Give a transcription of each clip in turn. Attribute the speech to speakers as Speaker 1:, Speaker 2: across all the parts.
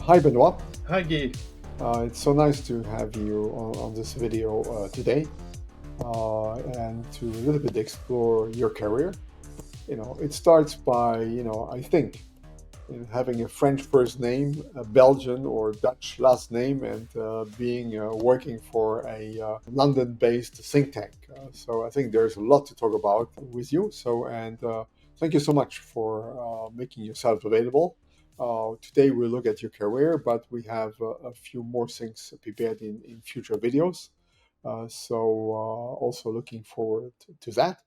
Speaker 1: Hi, Benoit.
Speaker 2: Hi, Guy.
Speaker 1: It's so nice to have you on this video today and to a little bit explore your career. It starts by, I think, having a French first name, a Belgian or Dutch last name, and being working for a London-based think tank. So I think there's a lot to talk about with you. And thank you so much for making yourself available. Today we'll look at your career, but we have a few more things prepared in future videos. Also looking forward to that.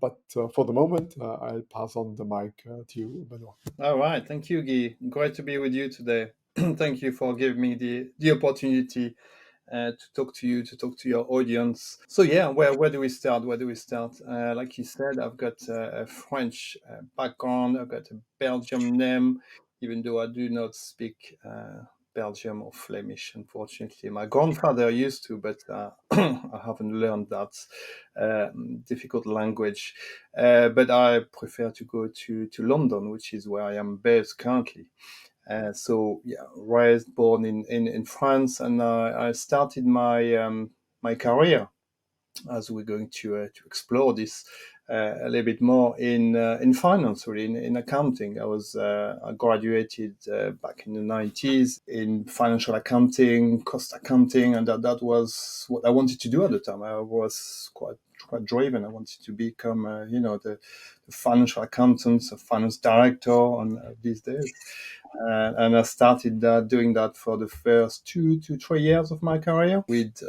Speaker 1: But for the moment, I'll pass on the mic to you, Benoit.
Speaker 2: All right. Thank you, Guy. Great to be with you today. Thank you for giving me the opportunity to talk to you, to talk to your audience. So, yeah, where do we start? Where do we start? Like you said, I've got a French background, I've got a Belgium name, even though I do not speak Belgium or Flemish, unfortunately. My grandfather used to, but I haven't learned that difficult language. But I prefer to go to London, which is where I am based currently. So yeah, raised, born in France, and I started my career, as we're going to explore this a little bit more in finance, really in accounting. I graduated back in the 90s in financial accounting, cost accounting, and that was what I wanted to do at the time. I was quite driven. I wanted to become the financial accountant, a finance director on these days. And I started doing that for the first 2 to 3 years of my career with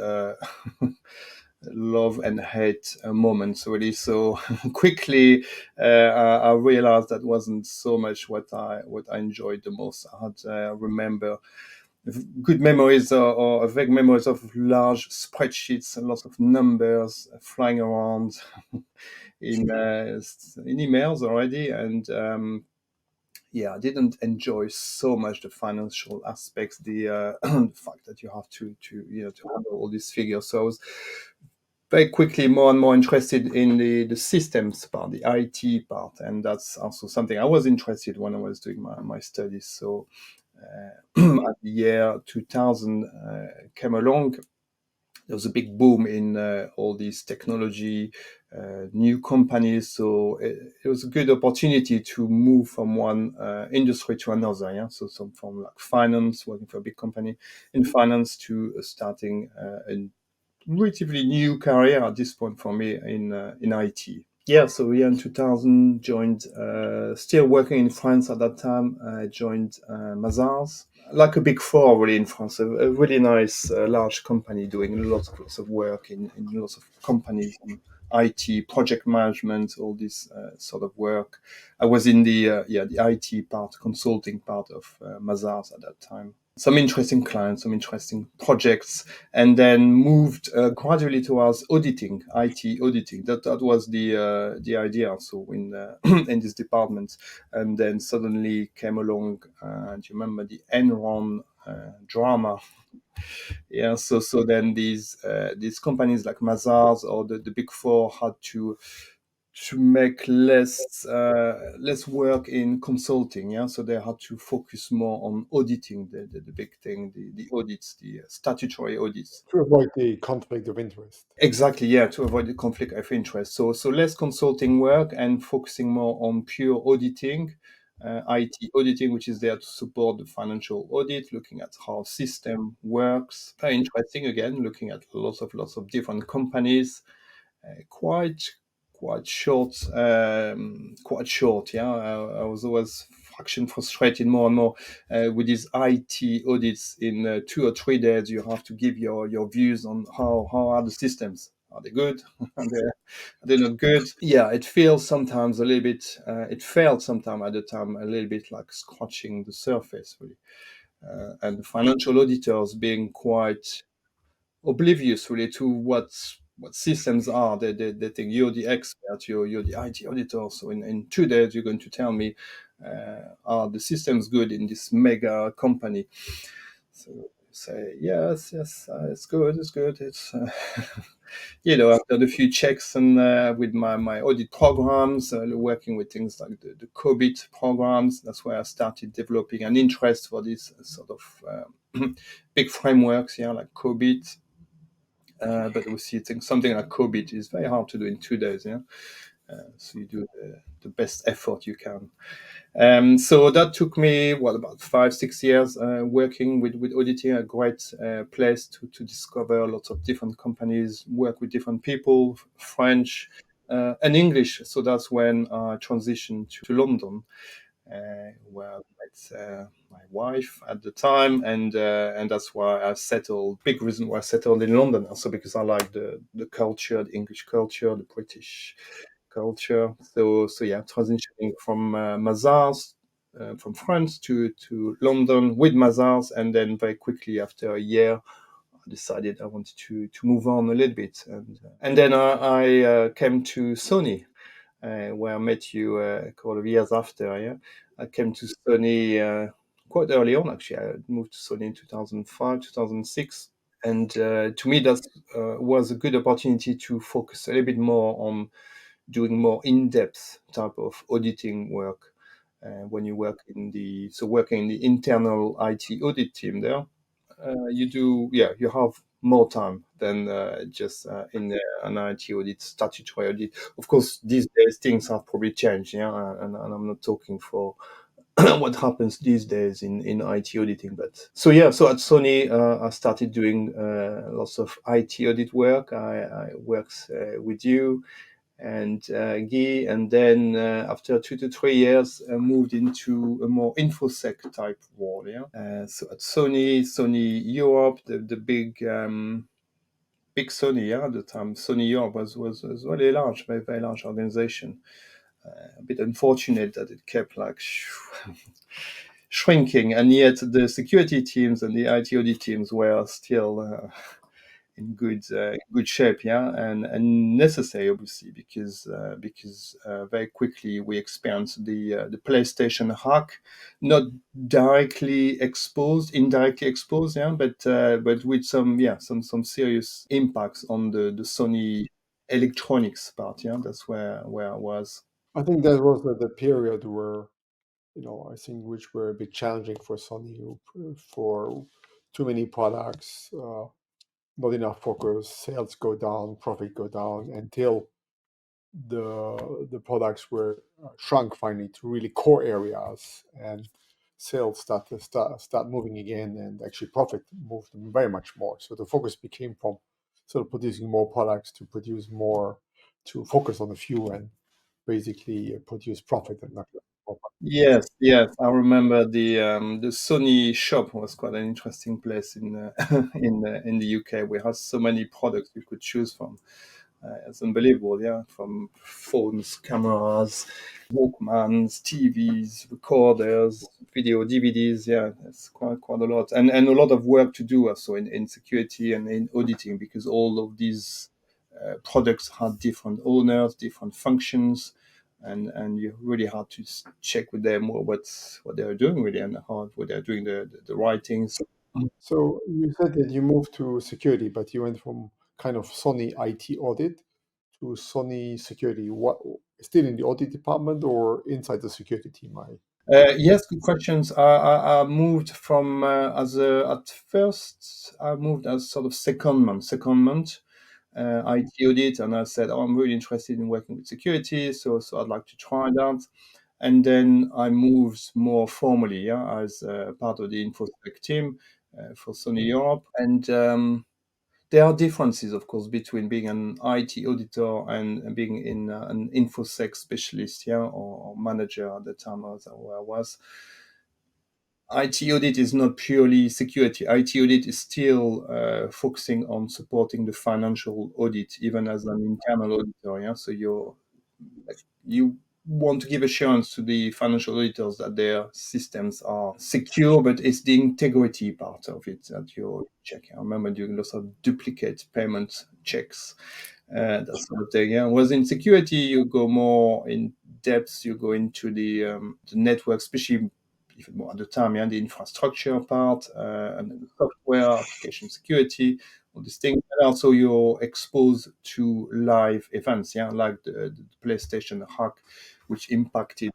Speaker 2: love and hate moments, really. So quickly, I realized that wasn't so much what I enjoyed the most. I had remember good memories or vague memories of large spreadsheets and lots of numbers flying around in emails already, and yeah, I didn't enjoy so much the financial aspects, the fact that you have to handle all these figures. So I was very quickly more and more interested in the systems part, the IT part, and that's also something I was interested when I was doing my studies. So at the year 2000 came along, there was a big boom in all these technology, new companies. So it was a good opportunity to move from one industry to another. Yeah, so some from like finance, working for a big company in finance, to starting a relatively new career at this point for me in IT. Yeah, so yeah, in 2000, joined, still working in France at that time. I joined Mazars, like a big four really in France, a really nice, large company doing lots of work in lots of companies, in IT, project management, all this sort of work. I was in the IT part, consulting part of Mazars at that time. Some interesting clients, some interesting projects, and then moved gradually towards auditing, IT auditing. That was the idea. So in in this department, and then suddenly came along. Do you remember the Enron drama? Yeah. So then these companies like Mazars or the Big Four had to make less work in consulting. Yeah, so they had to focus more on auditing, the big thing, the audits, the statutory audits.
Speaker 1: To avoid the conflict of interest.
Speaker 2: Exactly, yeah, to avoid the conflict of interest. So less consulting work and focusing more on pure auditing, IT auditing, which is there to support the financial audit, looking at how system works. Very interesting again, looking at lots of different companies. Quite quite short. Yeah, I was always fraction frustrated more and more with these IT audits. In 2 or 3 days, you have to give your views on how are the systems. Are they good? Are they not good? Yeah, it feels sometimes a little bit. It felt sometimes at the time a little bit like scratching the surface, really. And the financial auditors being quite oblivious really to what systems are. They think you're the expert, you're the IT auditor. So in 2 days, you're going to tell me are the systems good in this mega company. So say yes, yes, it's good, it's good. It's I've done a few checks and with my audit programs, working with things like the COBIT programs. That's where I started developing an interest for this sort of big frameworks, like COBIT. But we see things, something like COBIT is very hard to do in 2 days. So you do the best effort you can. So that took me, about 5, 6 years working with auditing, a great place to discover lots of different companies, work with different people, French and English. So that's when I transitioned to London, where I met my wife at the time, and that's why I settled. Big reason why I settled in London, also because I like the culture, the English culture, the British culture. So yeah, transitioning from Mazars, from France to London with Mazars, and then very quickly after a year, I decided I wanted to move on a little bit, and then I came to Sony, where I met you a couple of years after. Yeah, I came to Sony quite early on. Actually, I moved to Sony in 2005, 2006. And to me, that was a good opportunity to focus a little bit more on doing more in-depth type of auditing work when you work working in the internal IT audit team there. You have more time than just in an IT audit, statutory audit. Of course, these days things have probably changed, and I'm not talking for what happens these days in IT auditing. But so at Sony, I started doing lots of IT audit work. I worked with you and Guy, and then after 2 to 3 years, moved into a more infosec type role. So at Sony Europe, the big Sony, at the time, Sony Europe was really large, very very large organization. A bit unfortunate that it kept like shrinking, and yet the security teams and the IT audit teams were still in good shape, and necessary, obviously, because very quickly we experienced the PlayStation hack, not indirectly exposed, but with some serious impacts on the Sony electronics part, that's where I was.
Speaker 1: I think that was the period where, I think which were a bit challenging for Sony, for too many products, not enough focus, sales go down, profit go down, until the products were shrunk finally to really core areas, and sales start moving again, and actually profit moved very much more. So the focus became from sort of producing more products to produce more, to focus on a few, and basically produce profit and not more.
Speaker 2: Yes, yes, I remember the Sony shop was quite an interesting place in in the UK. We had so many products you could choose from. It's unbelievable, from phones, cameras, Walkmans, TVs, recorders, video, DVDs. Yeah, it's quite a lot, and a lot of work to do also in security and in auditing, because all of these products had different owners, different functions, and you really had to check with them what they are doing really, and how what they are doing the right things.
Speaker 1: So you said that you moved to security, but you went from kind of Sony IT audit to Sony security. What, still in the audit department or inside the security team?
Speaker 2: Yes, good questions. I moved from at first I moved as sort of secondment IT audit, and I said, oh, I'm really interested in working with security, so I'd like to try that. And then I moved more formally, as part of the InfoSec team for Sony Europe. And there are differences, of course, between being an IT auditor and being in an InfoSec specialist, or manager at the time where I was. IT audit is not purely security. IT audit is still focusing on supporting the financial audit, even as an internal auditor. So you want to give assurance to the financial auditors that their systems are secure, but it's the integrity part of it that you're checking. I remember doing lots of duplicate payment checks, that sort of thing. Whereas in security, you go more in depth. You go into the network, especially even more at the time, yeah, the infrastructure part, and then the software, application security, all these things. And also you're exposed to live events, yeah, like the PlayStation hack, which impacted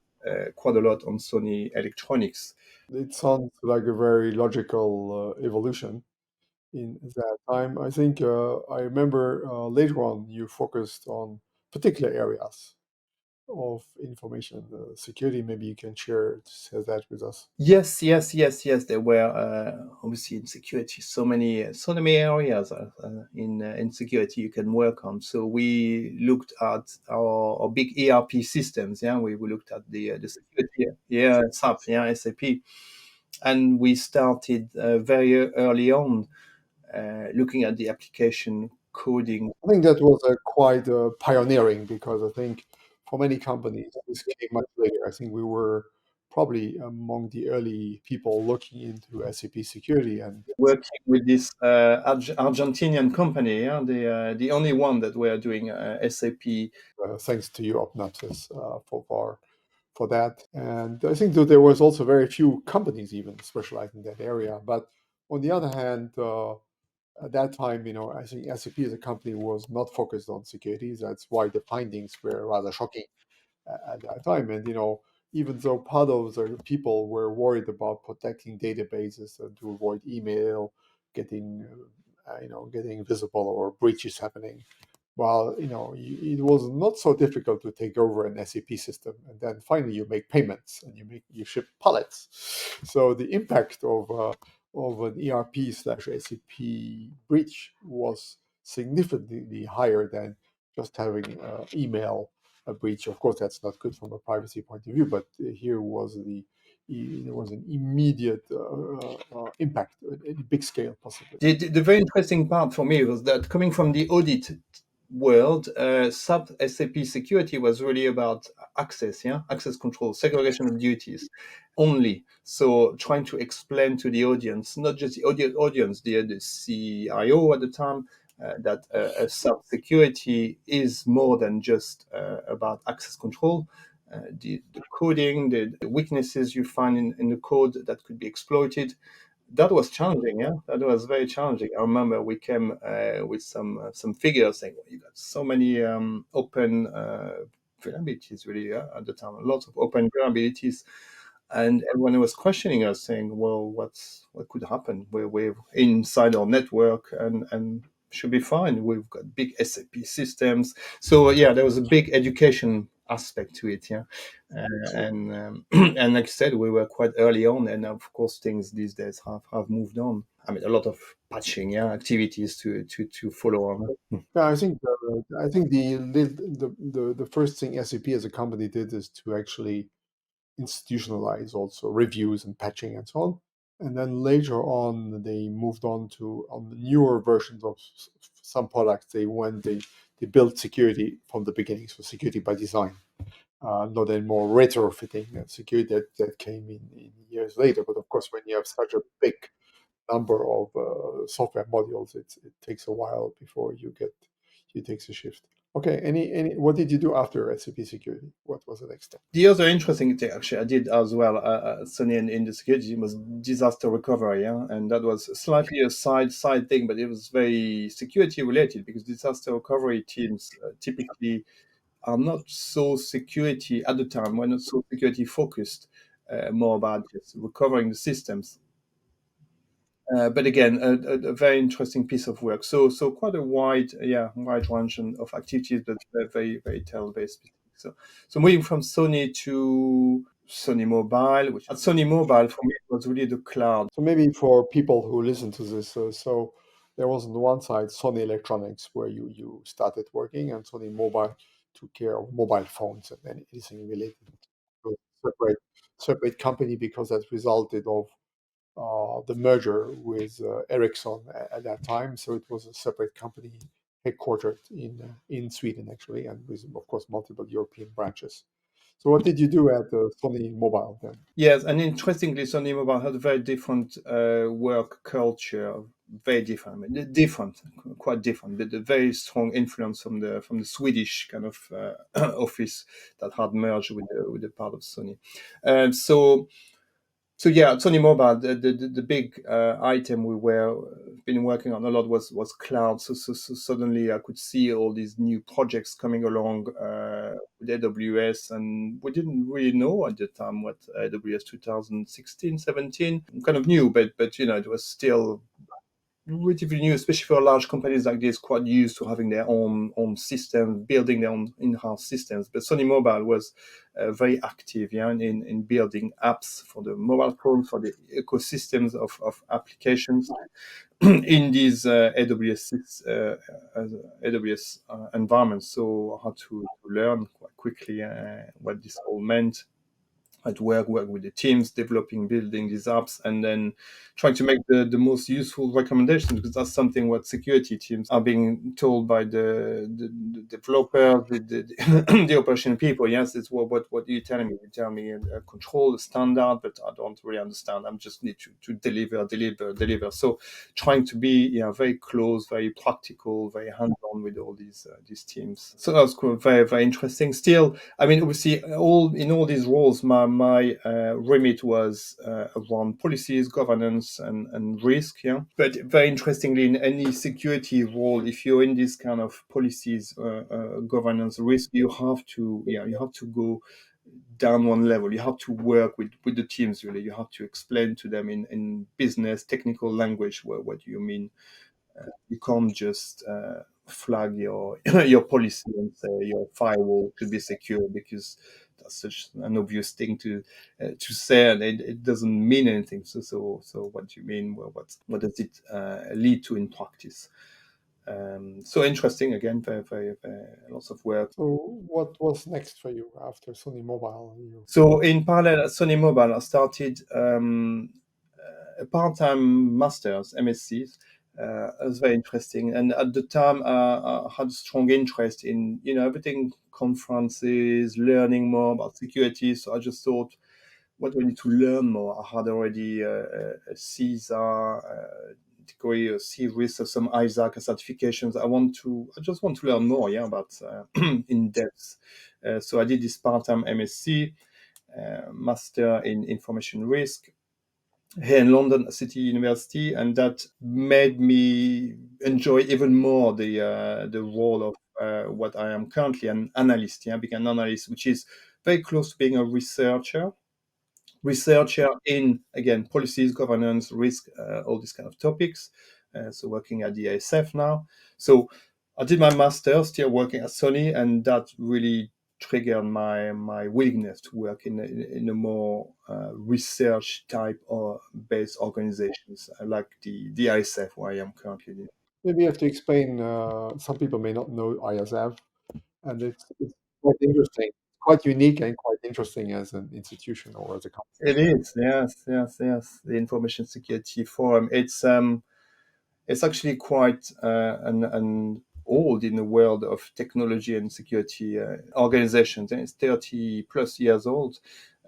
Speaker 2: quite a lot on Sony Electronics.
Speaker 1: It sounds like a very logical evolution in that time. I think I remember later on you focused on particular areas of information security. Maybe you can share that with us.
Speaker 2: Yes, yes, yes, yes. There were obviously in security so many areas in security you can work on. So we looked at our big ERP systems. Yeah, we looked at the security. Yeah, SAP. Yeah, SAP, and we started very early on looking at the application coding.
Speaker 1: I think that was quite pioneering because I think for many companies this came much later. I think we were probably among the early people looking into SAP security, and
Speaker 2: Working with this Argentinian company, yeah, the only one that were doing SAP.
Speaker 1: thanks to you, Obnoxious, for that. And I think that there was also very few companies even specialized in that area. But on the other hand, at that time, I think SAP as a company was not focused on security. That's why the findings were rather shocking at that time. And even though part of the people were worried about protecting databases and to avoid email getting, getting visible or breaches happening, well, it was not so difficult to take over an SAP system, and then finally you make payments and you ship pallets. So the impact of an ERP slash SAP breach was significantly higher than just having email a breach. Of course, that's not good from a privacy point of view, but here was there was an immediate impact, a big scale possibly.
Speaker 2: The very interesting part for me was that coming from the audit world, sub SAP security was really about access, yeah, access control, segregation of duties only. So trying to explain to the audience, not just the audience, the CIO at the time, that sub security is more than just about access control. The coding, the weaknesses you find in the code that could be exploited, that was challenging. Yeah, that was very challenging. I remember we came with some figures saying, well, you got so many open vulnerabilities really, yeah, at the time, lots of open vulnerabilities, and everyone was questioning us, saying, well, what could happen? We're inside our network and should be fine. We've got big SAP systems. So yeah, there was a big education aspect to it. Yeah, and like I said, we were quite early on, and of course things these days have moved on. I mean, a lot of patching, yeah, activities to follow on.
Speaker 1: Yeah, I think the first thing SAP as a company did is to actually institutionalize also reviews and patching and so on. And then later on, they moved on to on the newer versions of some products. They built security from the beginning, so security by design, not anymore retrofitting security that came in years later. But of course, when you have such a big number of software modules, it takes a while before you takes a shift. Okay, any what did you do after SAP security? What was the next step?
Speaker 2: The other interesting thing, actually, I did as well, Sony in the security was disaster recovery, yeah, and that was slightly a side thing, but it was very security related because disaster recovery teams typically are not so security at the time. We're not so security focused, more about just recovering the systems. But again, a very interesting piece of work. So quite a wide range of activities, but very tail-based. So moving from Sony to Sony Mobile, which at Sony Mobile for me was really the cloud.
Speaker 1: So maybe for people who listen to this, so there was on the one side Sony Electronics where you started working, and Sony Mobile took care of mobile phones and anything related to a separate company because that resulted of the merger with Ericsson at that time. So it was a separate company headquartered in Sweden actually, and with of course multiple European branches. So what did you do at Sony Mobile then?
Speaker 2: Yes, and interestingly, Sony Mobile had a very different work culture, very different, I mean, different, quite different, but a very strong influence from the Swedish kind of office that had merged with the part of Sony. So So yeah, Sony Mobile, the big item we were been working on a lot was cloud. So suddenly I could see all these new projects coming along with AWS, and we didn't really know at the time what AWS 2016, 17 kind of new, but it was still relatively new, especially for large companies like this, quite used to having their own system, building their own in-house systems. But Sony Mobile was very active, yeah, in building apps for the mobile phone, for the ecosystems of applications in these AWS environments. So I had to learn quite quickly what this all meant. At work with the teams, developing, building these apps, and then trying to make the most useful recommendations, because that's something what security teams are being told by the developers, the, the operation people. Yes, it's what are you telling me? You tell me a control, a standard, but I don't really understand. I'm just need to deliver. So trying to be very close, very practical, very hands-on with all these teams. So that was cool, very interesting. Still, I mean, obviously, all these roles, my remit was around policies, governance, and risk. Yeah, but very interestingly, in any security role, if you're in this kind of policies, governance, risk, you have to go down one level. You have to work with the teams. Really, you have to explain to them in business technical language what you mean. You can't just flag your your policy and say your firewall should be secure, because that's such an obvious thing to say, and it doesn't mean anything. So what do you mean? Well, what does it lead to in practice? So interesting again, very lots of work.
Speaker 1: So what was next for you after Sony Mobile?
Speaker 2: So in parallel at Sony Mobile, I started a part-time master's, MSc. It was very interesting, and at the time, I had a strong interest in everything, conferences, learning more about security. So I just thought, what do I need to learn more? I had already a CISA degree, a CRIS, some ISAC certifications. I just want to learn more, yeah, about in depth. So I did this part-time MSc, master in information risk here in London City University, and that made me enjoy even more the role of what I am currently, an analyst. Yeah, being an analyst, which is very close to being a researcher in, again, policies, governance, risk, all these kind of topics. So working at the ASF now. So I did my master, still working at Sony, and that really triggered my willingness to work in a more research type or based organizations like the ISF, where I am currently.
Speaker 1: Maybe you have to explain. Some people may not know ISF, and it's quite interesting, quite unique, and quite interesting as an institution or as a company.
Speaker 2: It is, yes. The Information Security Forum. It's actually quite an old in the world of technology and security organizations. And it's 30 plus years old.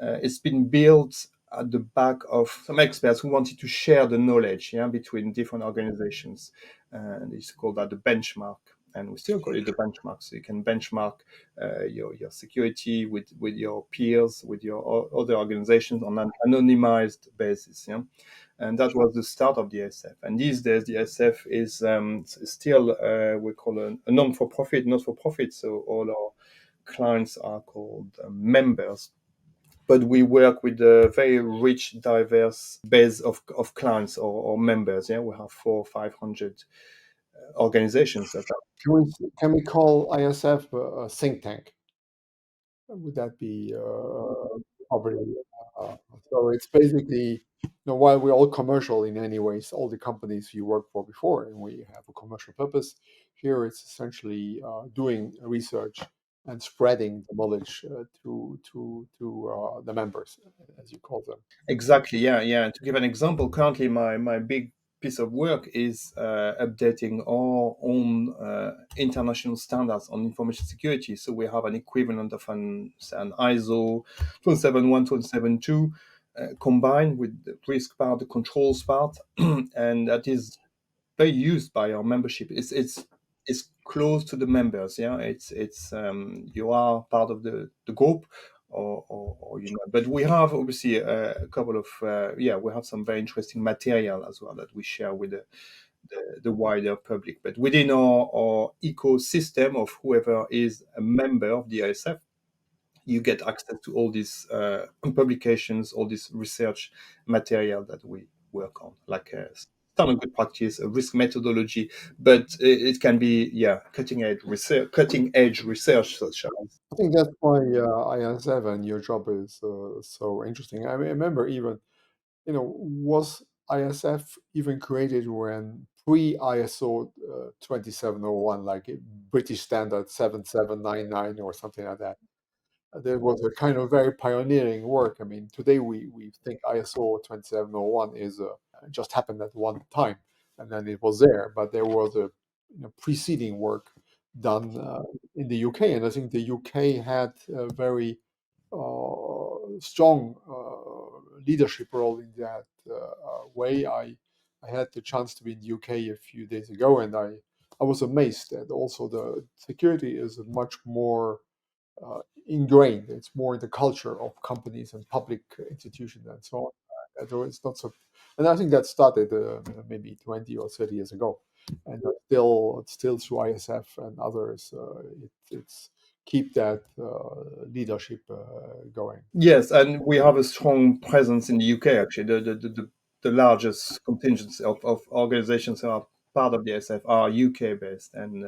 Speaker 2: It's been built at the back of some experts who wanted to share the knowledge, yeah, between different organizations. And it's called that the benchmark. And we still call it the benchmark. So you can benchmark your security with your peers, with your other organizations on an anonymized basis. Yeah, and that was the start of the SF. And these days, the SF is still we call a non-for-profit, not for profit. So all our clients are called members. But we work with a very rich, diverse base of clients or members. Yeah, we have 400-500 organizations that are.
Speaker 1: Can we call ISF a think tank? Would that be probably? Uh, so it's basically, while we're all commercial in any ways, all the companies you worked for before, and we have a commercial purpose. Here, it's essentially doing research and spreading the knowledge to the members, as you call them.
Speaker 2: Exactly, yeah. To give an example, currently my big piece of work is updating our own international standards on information security. So we have an equivalent of say an ISO 271, 272, combined with the risk part, the controls part, and that is very used by our membership. It's close to the members. Yeah, it's you are part of the group. But we have obviously a couple of we have some very interesting material as well that we share with the wider public. But within our ecosystem of whoever is a member of the ISF, you get access to all these publications, all this research material that we work on, like standard good practice, a risk methodology, but it can be cutting edge research such as.
Speaker 1: I think that's why ISF and your job is so interesting. I remember even, was ISF even created when pre-ISO 2701, like British standard 7799 or something like that? There was a kind of very pioneering work. I mean, today we think ISO 2701 is just happened at one time, and then it was there. But there was a preceding work done in the UK, and I think the UK had a very strong leadership role in that way. I had the chance to be in the UK a few days ago, and I was amazed that also the security is much more ingrained. It's more in the culture of companies and public institutions and so on. So it's not so, and I think that started maybe 20 or 30 years ago, and it's still through ISF and others. It's keep that leadership going.
Speaker 2: Yes, and we have a strong presence in the UK. Actually, the largest contingents of organizations that are part of the SF are UK based, and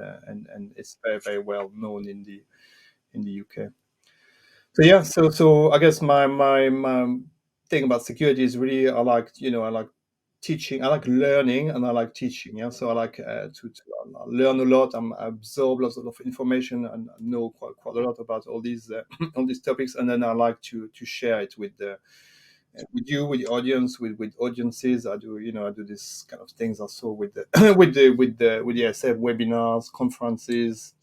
Speaker 2: it's very very well known in the UK. So yeah, so I guess my thing about security is really I like teaching, I like learning, and I like teaching. Yeah, so I like to learn a lot. I absorb lots of information and know quite a lot about all these all these topics, and then I like to share it with you, with the audience, with audiences. I do this kind of things also with the with the SF webinars, conferences.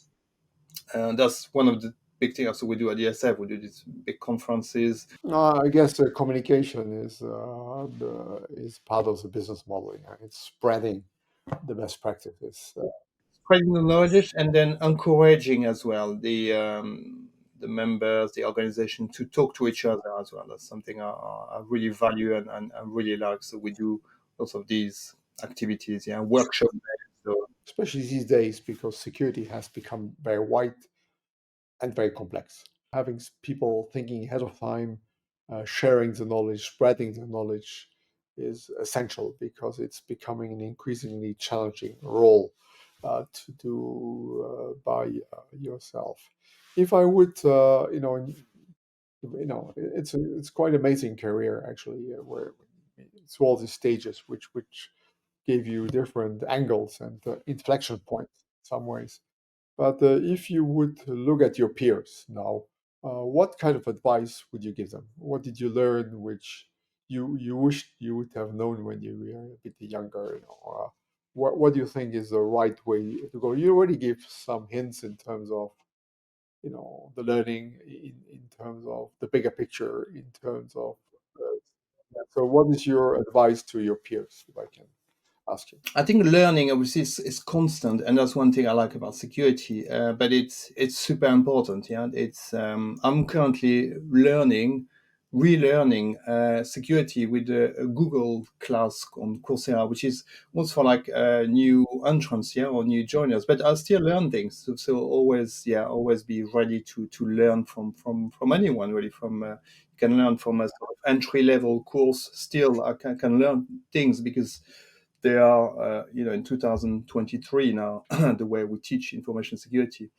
Speaker 2: That's one of the big things also we do at the SF. We do these big conferences.
Speaker 1: I guess communication is part of the business model. Yeah. It's spreading the best practices.
Speaker 2: Spreading the knowledge and then encouraging as well the members, the organization to talk to each other as well. That's something I really value and I really like. So we do lots of these activities, yeah, workshops. So
Speaker 1: Especially these days because security has become very wide and very complex. Having people thinking ahead of time, sharing the knowledge, spreading the knowledge is essential because it's becoming an increasingly challenging role to do by yourself. If I would, it's quite amazing career actually, where through all these stages, which gave you different angles and inflection points in some ways. But if you would look at your peers now, what kind of advice would you give them? What did you learn which you wished you would have known when you were a bit younger? What do you think is the right way to go? You already gave some hints in terms of the learning, in terms of the bigger picture, in terms of. So, what is your advice to your peers, if I can ask you?
Speaker 2: I think learning obviously is constant, and that's one thing I like about security. But it's super important. Yeah, it's I'm currently relearning security with a Google class on Coursera, which is most for like new entrants, yeah, or new joiners. But I still learn things, so always be ready to learn from anyone really. You can learn from a sort of entry level course. Still, I can learn things because they are, in 2023 now, the way we teach information security.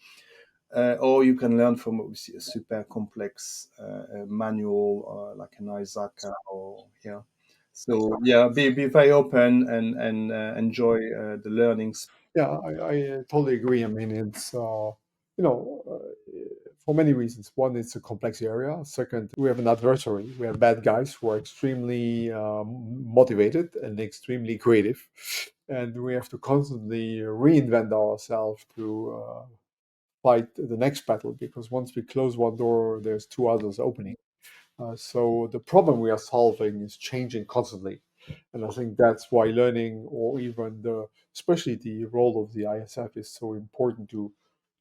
Speaker 2: Or you can learn from obviously a super complex manual like an Isaac or yeah. So yeah, be very open and enjoy the learnings.
Speaker 1: Yeah, I totally agree. I mean, it's for many reasons. One, it's a complex area. Second, we have an adversary. We have bad guys who are extremely motivated and extremely creative, and we have to constantly reinvent ourselves to fight the next battle. Because once we close one door, there's two others opening. So the problem we are solving is changing constantly, and I think that's why learning, or even especially the role of the ISF, is so important to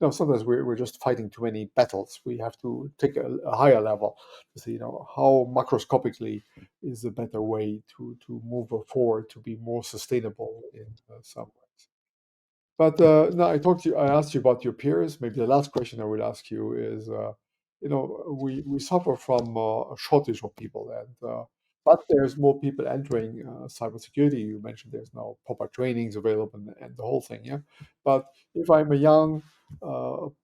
Speaker 1: no, sometimes we're just fighting too many battles. We have to take a higher level to see, how macroscopically is a better way to move forward to be more sustainable in some ways. But no, I asked you about your peers. Maybe the last question I will ask you is, we suffer from a shortage of people, and but there's more people entering cybersecurity. You mentioned there's now proper trainings available and the whole thing, yeah. But if I'm a young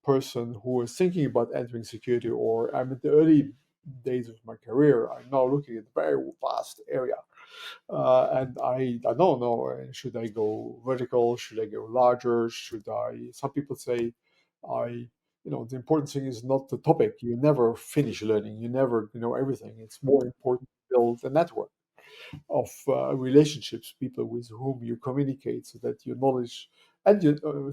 Speaker 1: person who is thinking about entering security, or I'm in the early days of my career, I'm now looking at a very vast area. And I don't know, should I go vertical? Should I go larger? Some people say, the important thing is not the topic. You never finish learning. You never know everything. It's more important to build a network of relationships, people with whom you communicate, so that your knowledge and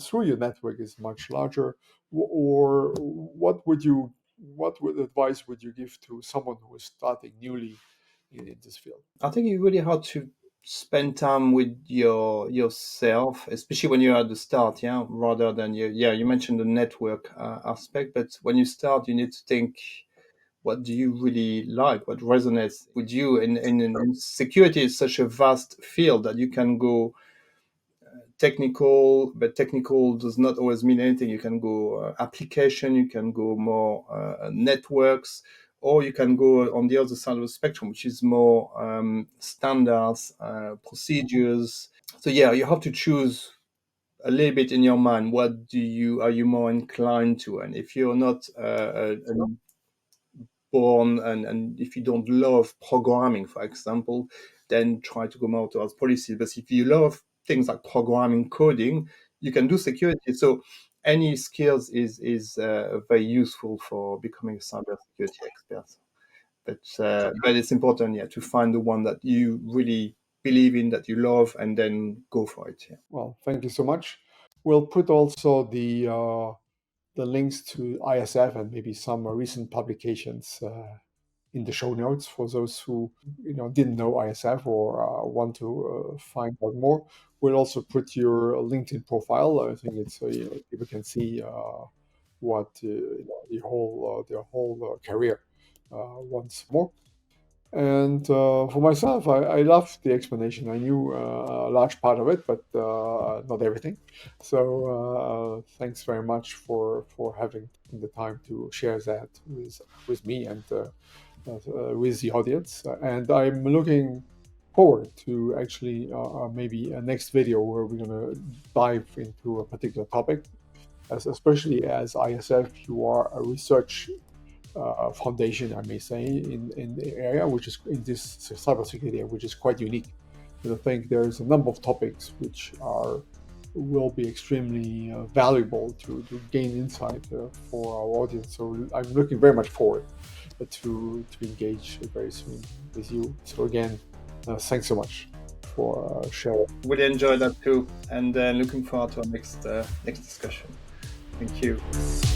Speaker 1: through your network is much larger. Or what advice would you give to someone who is starting newly in this field?
Speaker 2: I think you really have to spend time with yourself, especially when you're at the start, yeah, rather than you mentioned the network aspect, but when you start, you need to think, what do you really like? What resonates with you? And security is such a vast field that you can go technical, but technical does not always mean anything. You can go application, you can go more networks, or you can go on the other side of the spectrum, which is more standards, procedures. So yeah, you have to choose a little bit in your mind. What are you more inclined to? And if you're not born, and if you don't love programming, for example, then try to go more towards policy. But if you love things like programming, coding, you can do security. So any skills is very useful for becoming a cybersecurity expert. But it's important, yeah, to find the one that you really believe in, that you love, and then go for it. Yeah.
Speaker 1: Well, thank you so much. We'll put also the links to ISF and maybe some recent publications in the show notes for those who didn't know ISF or want to find out more. We'll also put your LinkedIn profile. I think it's people can see what the whole career once more. And for myself, I loved the explanation. I knew a large part of it, but not everything. So thanks very much for having taken the time to share that with me and with the audience. And I'm looking forward to actually maybe a next video where we're going to dive into a particular topic, especially as ISF, you are a research foundation, I may say, in the area, which is in this cybersecurity area, which is quite unique. And I think there's a number of topics which will be extremely valuable to gain insight for our audience. So I'm looking very much forward to engage very soon with you. So again, thanks so much for sharing.
Speaker 2: Really enjoyed that too, and looking forward to our next discussion. Thank you.